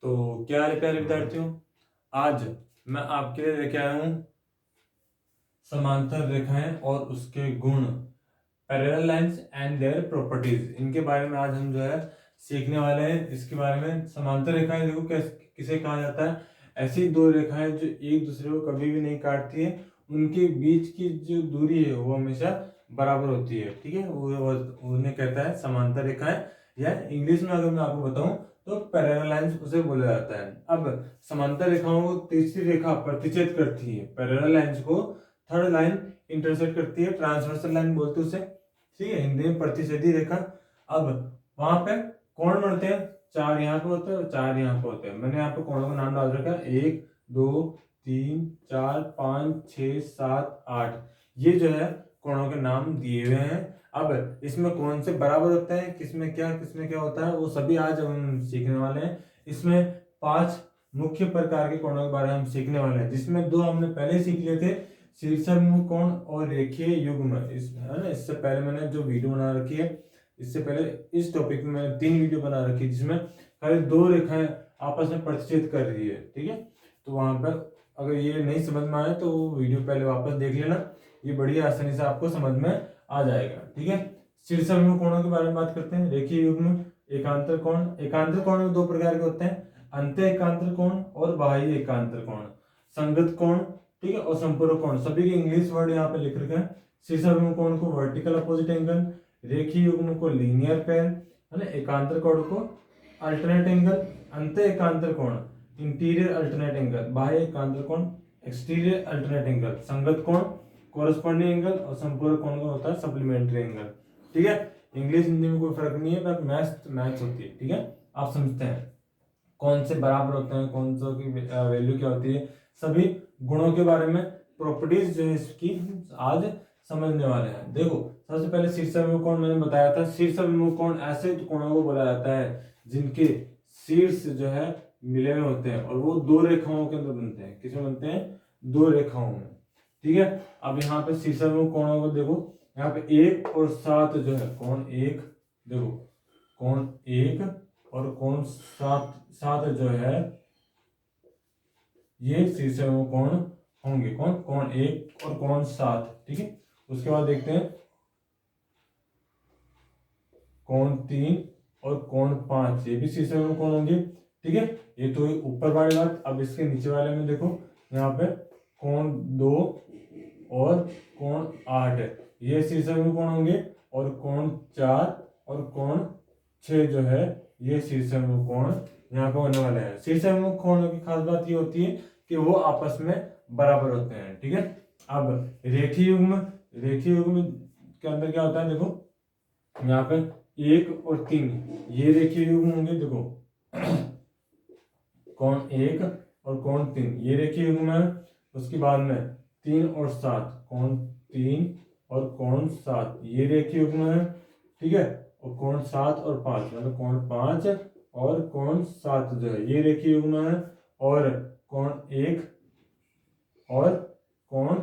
तो क्या हाल है प्यारे विद्यार्थियों, आज मैं आपके लिए लेके आया हूँ समांतर रेखाएं और उसके गुण, parallel lines and their properties. इनके बारे में आज हम जो है सीखने वाले हैं। इसके बारे में समांतर रेखाएं देखो किसे कहा जाता है। ऐसी दो रेखाएं जो एक दूसरे को कभी भी नहीं काटती है, उनके बीच की जो दूरी है वो हमेशा बराबर होती है। ठीक है, वो उन्हें कहता है समांतर रेखाएं, या इंग्लिश में अगर मैं आपको बताऊं तो पैरेलल लाइंस उसे बोला जाता है। अब समांतर रेखाओं को तीसरी रेखा प्रतिच्छेद करती है, पैरेलल लाइंस को थर्ड लाइन इंटरसेक्ट करती है, ट्रांसवर्सल लाइन बोलते हैं उसे। ठीक है, हिंदी में प्रतिच्छेदी रेखा। अब वहां पे कोण बनते हैं, चार यहाँ पे होते हैं और चार यहाँ पे होते हैं। मैंने यहाँ पे कोणों का नाम डाल रखा है 1 2 3 4 5 6 7 8। ये जो है कोणों के नाम दिए हुए हैं। अब इसमें कौन से बराबर होते हैं, किसमें क्या होता है, वो सभी आज हम सीखने वाले हैं। इसमें 5 मुख्य प्रकार के कोणों के बारे में हम सीखने वाले हैं, जिसमें 2 हमने पहले सीख लिए थे, शीर्षाभिमुख कोण और रेखीय युग्म। इस है ना, इससे पहले मैंने जो वीडियो बना रखी है, इससे पहले इस टॉपिक में मैंने 3 वीडियो बना रखी है, जिसमें खाली 2 रेखाएं आपस में प्रतिच्छेद कर रही है। ठीक है, तो वहां पर अगर ये नहीं समझ में आए तो वीडियो पहले वापस देख लेना, ये बढ़िया आसानी से आपको समझ में आ जाएगा। ठीक है, शीर्षाभिमुख कोणों के बारे में बात करते हैं। रेखीय युग्म, एकांतर कोण। एकांतर कोण में 2 प्रकार के होते हैं, अंत एकांतर कोण और बाह्य एकांतर कोण। संगत कोण, ठीक है, और संपूरक कोण, सभी के इंग्लिश वर्ड यहाँ पे लिख रखे हैं। शीर्षाभिमुख कोण को वर्टिकल अपोजिट एंगल, रेखीय युग्म को लीनियर पेयर, है ना, एकांतर कोण को अल्टरनेट एंगल, अंत एकांतर कोण इंटीरियर अल्टरनेट एंगल, बाह्य एकांतर कोण एक्सटीरियर अल्टरनेट एंगल, संगत कोण कोरस्पॉन्डिंग एंगल और संपूरक कोण का होता है सप्लीमेंट्री एंगल। ठीक है, इंग्लिश हिंदी में कोई फर्क नहीं है, बस मैथ्स होती है। ठीक है, आप समझते हैं कौन से बराबर होते हैं, कौन सा की वैल्यू क्या होती है, सभी गुणों के बारे में, प्रॉपर्टीज जो है इसकी आज समझने वाले हैं। देखो, सबसे पहले शीर्षाभिमुख कोण मैंने बताया था। शीर्षाभिमुख कोण ऐसे कोणों को बोला जाता है जिनके शीर्ष जो है मिले हुए होते हैं, और वो 2 रेखाओं के अंदर बनते हैं। किसमें बनते हैं? 2 रेखाओं में। ठीक है, अब यहाँ पे शीर्षाभिमुख कोणों को देखो, यहाँ पे 1 और 7 जो है कोण 1, देखो कोण 1 और कोण 7 जो है ये शीर्षाभिमुख कोण होंगे। कौन? कोण 1 और कोण 7। ठीक है, उसके बाद देखते हैं कोण 3 और कोण 5, ये भी शीर्षाभिमुख कोण होंगे। ठीक है, ये तो ऊपर वाली बात। अब इसके नीचे वाले में देखो, यहाँ पे कोण 2 और कोण 8, ये शीर्षाभिमुख कोण होंगे, और कोण 4 और कोण 6 जो है ये शीर्षाभिमुख कोण यहाँ पे होने वाले हैं। शीर्षाभिमुख कोणों की खास बात ये होती है कि वो आपस में बराबर होते हैं। ठीक है, अब रेखीय युग्म के अंदर क्या होता है, देखो यहाँ पे 1 और 3 ये रेखीय युग्म होंगे। देखो कोण 1 और कोण 3 ये रेखीय युग्म है। उसके बाद में 3 और 7, कोण 3 और कोण 7 ये रेखीय युग्म है। ठीक है, और कोण 7 और 5, मतलब कोण 5 और कोण 7 जो है ये रेखीय युग्म है। और कोण 1 और कोण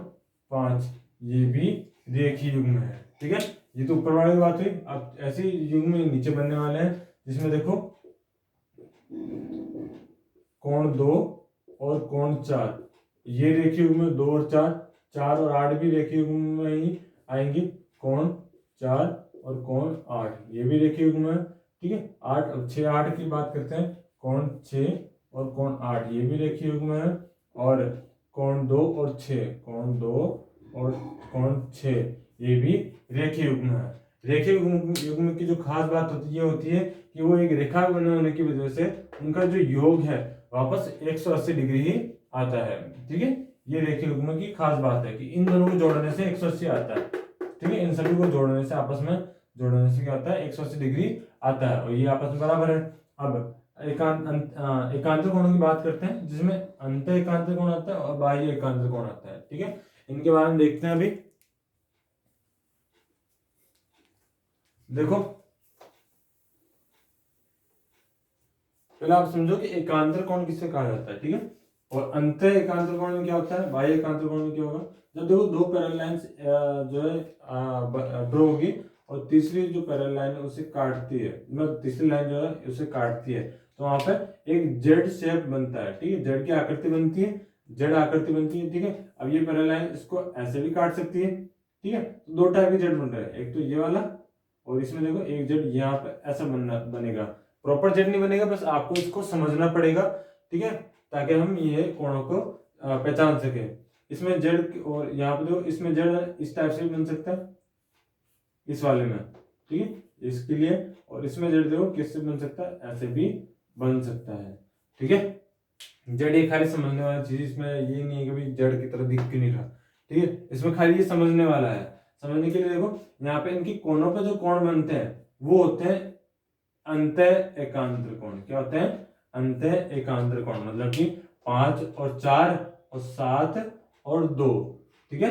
5 ये भी रेखीय युग्म है। ठीक है, ये तो ऊपर वाले की बात हुई। अब ऐसे युग्म नीचे बनने वाले हैं, जिसमें देखो कोण 2 और कोण 4 ये रेखीय युग्म है। 2 और 4, 4 और 8 भी रेखीय युग्म में ही आएंगे। कोण 4 और कोण 8 ये भी रेखीय युग्म है। ठीक है, 8 और 6, 8 की बात करते हैं, कोण 6 और कोण 8 ये भी रेखीय युग्म है। और कोण 2 और 6, कोण 2 और कोण 6 ये भी रेखीय युग्म है। रेखीय युग्म की जो खास बात होती है कि वो एक रेखा बने होने की वजह से उनका जो योग है वापस 180 डिग्री ही आता है। ठीक है, ये रेखीय युग्म की खास बात है कि इन दोनों को जोड़ने से 180 आता है। ठीक है, इन सभी को जोड़ने से, आपस में जोड़ने से क्या आता है, 180 डिग्री आता है, और ये आपस में बराबर है। अब एकांतर कोणों की बात करते हैं, जिसमें अंत एकांतर कोण आता है और बाह्य एकांतर कोण आता है। ठीक है, इनके बारे में देखते हैं। अभी देखो, पहले आप समझो कि एकांतर कोण किसे कहा जाता है। ठीक है, और अंत एकांतर कोण में क्या होता है, बाह्य एकांतर कोण में क्या होगा, जब देखो 2 पैरेलल लाइंस जो है ड्रॉ होगी, और तीसरी जो पैरेलल लाइन है उसे काटती है, मतलब तीसरी लाइन जो है उसे काटती है, तो वहां पे एक जेड शेप बनता है, ठीक है, जेड की आकृति बनती है, जेड आकृति बनती है, ठीक है। अब ये पैरेलल लाइन इसको ऐसे भी काट सकती है, ठीक है। तो दो टाइप के जेड बन रहे हैं, एक तो ये वाला और इसमें देखो एक जेड यहाँ पे ऐसा बनेगा। प्रॉपर जेड नहीं बनेगा, बस आपको इसको समझना पड़ेगा, ठीक है, ताकि हम ये कोणों को पहचान सके। इसमें जेड और यहाँ पे देखो इसमें जेड इस टाइप से भी बन सकता है, इस वाले में, ठीक है, इसके लिए। और इसमें जेड देखो किससे बन सकता है, ऐसे भी बन सकता है, ठीक है। जेड एक खाली समझने वाली चीज, इसमें ये नहीं है कि भाई जेड की तरह दिख क्यों नहीं रहा, ठीक है, इसमें खाली ये समझने वाला है। समझने के लिए देखो यहाँ पे इनकी कोनों पे जो कोण बनते हैं वो होते हैं अंतः एकांतर कोण। क्या होते हैं? अंतः एकांतर कोण, मतलब कि 5 और 4 और 7 और 2, ठीक है,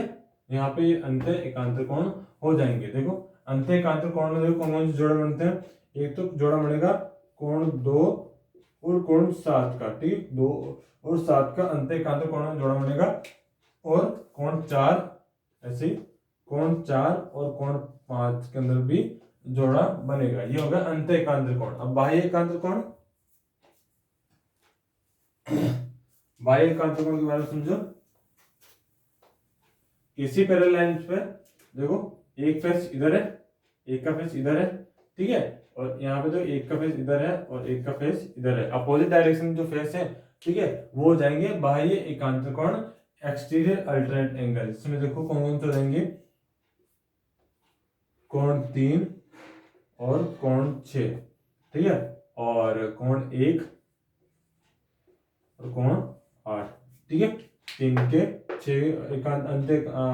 यहाँ पे अंतः एकांतर कोण हो जाएंगे। देखो अंतः एकांतर कोण में देखो कौन कौन से जोड़े बनते हैं। एक तो जोड़ा बनेगा कोण 2 और कोण 7 का, ठीक, 2 और 7 का अंतः एकांतर कोण में जोड़ा बनेगा। और कोण 4 ऐसे, कोण 4 और कोण 5 के अंदर भी जोड़ा बनेगा। ये होगा अंतः एकांतर कोण। अब बाह्य एकांतर कोण, बाह्य एकांतर कोण के बारे में समझो। किसी पैरेलल लाइन पे देखो एक फेस इधर है, एक का फेस इधर है, ठीक है, और यहाँ पे तो एक का फेस इधर है और एक का फेस इधर है। अपोजिट डायरेक्शन जो फेस है, ठीक है, वो हो जाएंगे बाह्य एकांतर कोण, एक्सटीरियर अल्टरनेट एंगल। इसमें देखो कौन कौन से रहेंगे, कोण 3 और कोण 6, ठीक है, और कोण 1 और कोण 8, ठीक है। 3 के 6 एकांत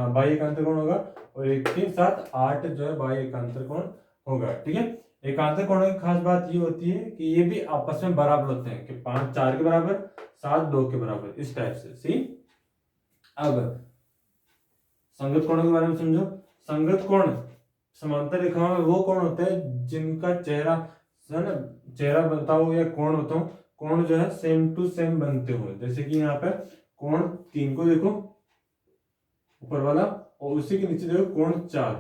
बाह्य एकांतर कोण होगा और 1 के साथ 8 जो है बाह्य एकांतर कोण होगा, ठीक है। एकांतर कोणों की खास बात ये होती है कि ये भी आपस में बराबर होते हैं, कि 5 4 के बराबर, 7 2 के बराबर, इस टाइप से। सी अब संगत कोणों के बारे में समझो। संगत कोण समांतर रेखाओं में वो कोण होते हैं जिनका चेहरा है ना, चेहरा बनता हो या कोण होता हो, कोण जो है सेम टू सेम बनते हो। जैसे कि यहाँ पे कोण 3 को देखो ऊपर वाला, और उसी के नीचे देखो कोण 4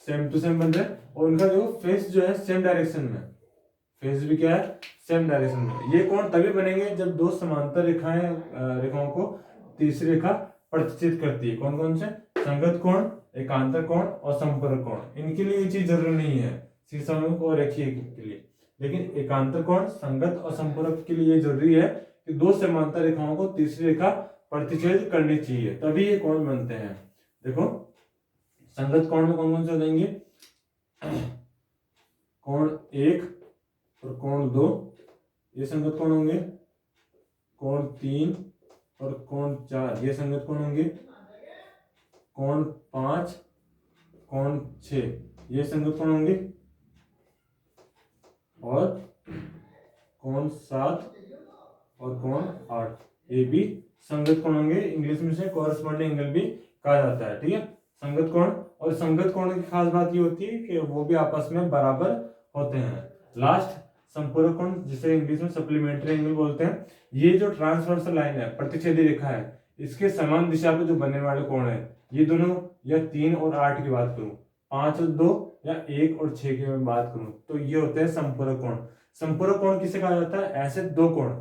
सेम टू सेम बन रहे हैं, और उनका देखो फेस जो है सेम डायरेक्शन में, फेस भी क्या है, सेम डायरेक्शन में। ये कोण तभी बनेंगे जब दो समांतर रेखाओं को तीसरी रेखा प्रतिच्छेद करती है। कौन कौन से? संगत कोण, एकांतर कोण और संपूरक कोण। इनके लिए ये चीज जरूरी नहीं है शीर्षामुख और रेखीय के लिए, लेकिन एकांतर कोण, संगत और संपूरक के लिए जरूरी है कि दो समांतर रेखाओं को तीसरी रेखा प्रतिच्छेद करनी चाहिए, तभी ये कोण बनते हैं। देखो संगत कोण में कौन कौन से हो जाएंगे, कोण 1 और कोण 2 ये संगत कोण होंगे, कोण 3 और कोण 4 ये संगत कोण होंगे, कोण 5 कोण 6 ये संगत कोण होंगे, और कोण 7 और कोण 8 ये भी संगत कोण होंगे। इंग्लिश में से कॉरेस्पॉन्डिंग एंगल भी कहा जाता है, ठीक है, संगत कोण। और संगत कोण की खास बात ये होती है कि वो भी आपस में बराबर होते हैं। लास्ट संपूरक कोण, जिसे इंग्लिश में सप्लीमेंट्री एंगल बोलते हैं, ये जो ट्रांसवर्सल लाइन है, प्रतिच्छेदी रेखा है, इसके समान दिशा पे जो बनने वाले कोण है, ये दोनों, या 3 और 8 की बात करूं, 5 और 2 या 1 और 6 की मैं बात करूं, तो ये होते हैं संपूरक कोण। संपूरक कोण किसे कहा जाता है? ऐसे दो कोण,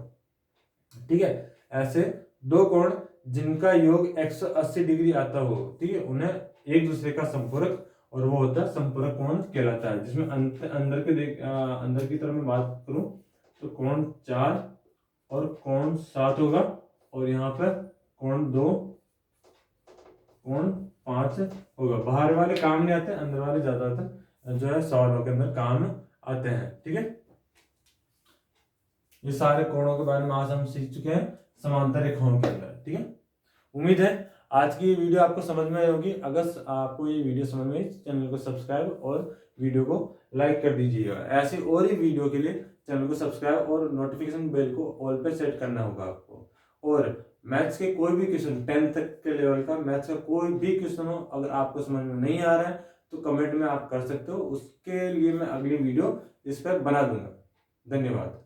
ठीक है, ऐसे दो कोण जिनका योग 180 डिग्री आता हो, ठीक है, उन्हें एक दूसरे का संपूरक, और वो होता है संपूरक कोण कहलाता है। जिसमें अंदर की तरफ मैं बात करूं तो कोण 4 और कोण 7 होगा, और यहाँ पर कोण 2 कोण 5 होगा। बाहर वाले काम नहीं आते, अंदर वाले ज्यादातर जो है सवालों के अंदर काम आते हैं, ठीक है। ये सारे कोणों के बारे में आज हम सीख चुके हैं समांतर रेखाओं के अंदर, ठीक है। उम्मीद है आज की वीडियो आपको समझ में आई होगी। अगर आपको ये वीडियो समझ में आई, चैनल को सब्सक्राइब और वीडियो को लाइक कर दीजिएगा। ऐसे और ही वीडियो के लिए चैनल को सब्सक्राइब और नोटिफिकेशन बेल को ऑल पे सेट करना होगा आपको। और मैथ्स के कोई भी क्वेश्चन, 10th तक के लेवल का मैथ्स का कोई भी क्वेश्चन हो, अगर आपको समझ में नहीं आ रहा है तो कमेंट में आप कर सकते हो, उसके लिए मैं अगली वीडियो इस पर बना दूंगा। धन्यवाद।